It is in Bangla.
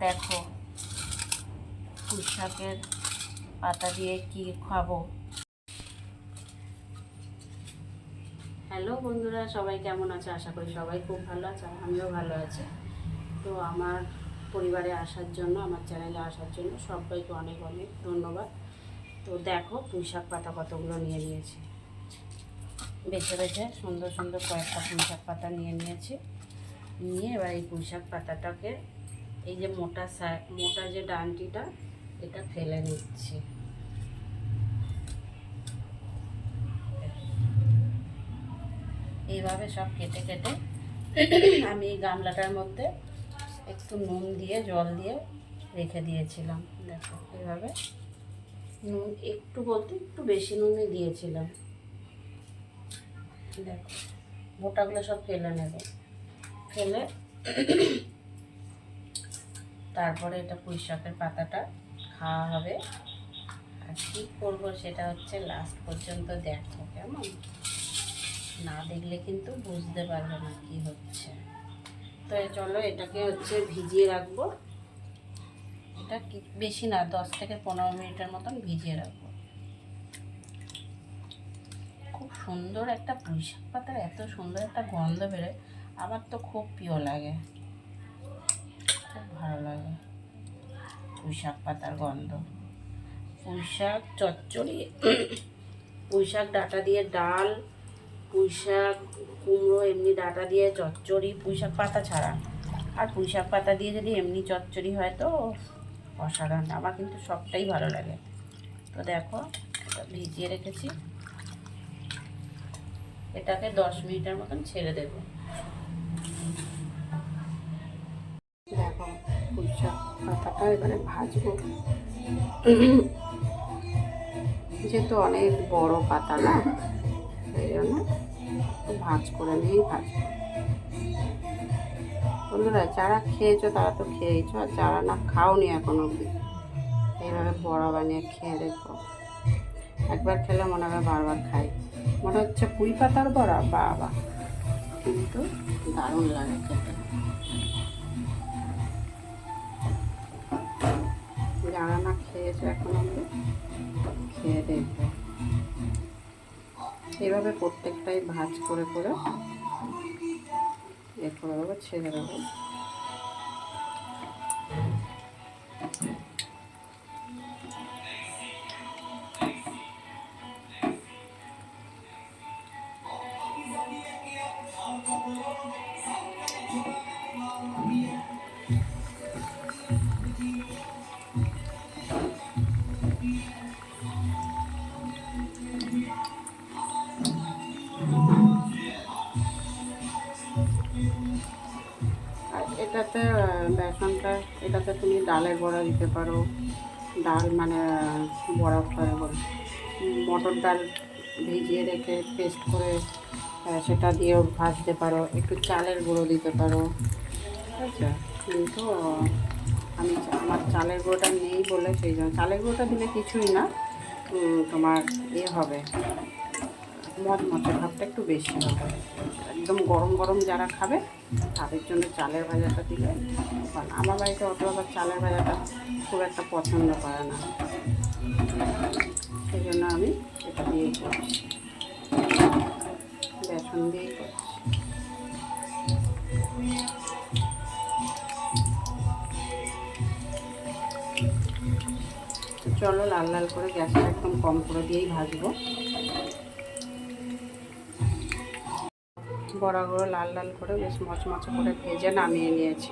দেখো পুঁই শাকের পাতা দিয়ে কি খাবো। হ্যালো বন্ধুরা, সবাই কেমন আছে? আশা করি সবাই খুব ভালো আছে, আমিও ভালো আছি। তো আমার পরিবারে আসার জন্য, আমার চ্যানেলে আসার জন্য সবাইকে অনেক অনেক ধন্যবাদ। তো দেখো পুঁই শাক পাতা কতগুলো নিয়ে নিয়েছি, বেছে বেছে সুন্দর সুন্দর কয়েকটা পুঁই শাক পাতা নিয়ে নিয়েছি। নিয়ে এবার এই পুঁই শাক পাতাটাকে এই যে মোটা যে ডানটিটা এটা ফেলে নিচ্ছি। এইভাবে সব কেটে কেটে আমি এই গামলাটার মধ্যে একটু নুন দিয়ে জল দিয়ে রেখে দিয়েছিলাম। দেখো এইভাবে নুন একটু বলতে একটু বেশি নুনই দিয়েছিলাম। দেখো মোটাগুলো সব ফেলে নেব, ফেলে তারপরে এটা পুঁই শাকের পাতাটা খাওয়া হবে। আর কী করবো সেটা হচ্ছে লাস্ট পর্যন্ত দেখো, কেমন? না দেখলে কিন্তু বুঝতে পারবে না কি হচ্ছে। তো চলো এটাকে হচ্ছে ভিজিয়ে রাখবো। এটা বেশি না, 10 থেকে 15 মিনিটের মতন ভিজিয়ে রাখবো। খুব সুন্দর একটা পুঁই শাক পাতার এত সুন্দর একটা গন্ধ বেরোয়, আমার তো খুব প্রিয় লাগে, খুব ভালো লাগে পুঁই শাক পাতার গন্ধ। পুঁই শাক চচ্চড়ি, পুঁই শাক ডাঁটা দিয়ে ডাল, পুঁই শাক কুমড়ো এমনি ডাঁটা দিয়ে চচ্চড়ি, পুঁই শাক পাতা ছাড়া। আর পুঁই শাক পাতা দিয়ে যদি এমনি চচ্চড়ি হয় তো অসাধারণ। আমার কিন্তু সবটাই ভালো লাগে। তো দেখো এটা ভিজিয়ে রেখেছি, এটাকে 10 মিনিটের মতন ছেড়ে দেবো। দেখো পুঁই শাক পাতাটা এবারে ভাজবো। যেহেতু অনেক বড় পাতা না, সেই জন্য ভাজ করে নিয়েই ভাজবো। বন্ধুরা যারা খেয়েছো তারা তো খেয়েছো, আর যারা না খাওনি এখন অবধি এইভাবে বড়া বানিয়ে খেয়ে দেখো। একবার খেলে মনে হবে বারবার খাই, মনে হচ্ছে পুঁই পাতার বড়া, বাবা কিন্তু দারুণ লাগে খেতে। যারা না খেয়েছে এখন অবধি খেয়ে দেখবে। এইভাবে প্রত্যেকটাই ভাজ করে করে এ করে দেবো, ছেড়ে দেবো। আর এটাতে বেসনটা, এটাতে তুমি ডালের বড়া দিতে পারো। ডাল মানে বড়া করে মটর ডাল ভিজিয়ে রেখে পেস্ট করে সেটা দিয়েও ভাজতে পারো। একটু চালের গুঁড়ো দিতে পারো, ঠিক আছে? কিন্তু আমার চালের গুঁড়োটা নেই বলে সেই জন্য, চালের গুঁড়োটা দিলে কিছুই না, তোমার হবে মচমচে ভাবটা একটু বেশি হবে। একদম গরম গরম যারা খাবে তাদের জন্য চালের ভাজাটা দিলে ভালো। আমার বাড়িতে অত আবার চালের ভাজাটা খুব একটা পছন্দ করে না, সেই জন্য আমি এটা দিয়েই করছি, বেসন দিয়েই করছি। চলো লাল লাল করে গ্যাসটা একদম কম করে দিয়েই ভাজবো। বড়াগুলো লাল লাল করে বেশ মচমচে করে ভেজে নামিয়ে নিয়েছি।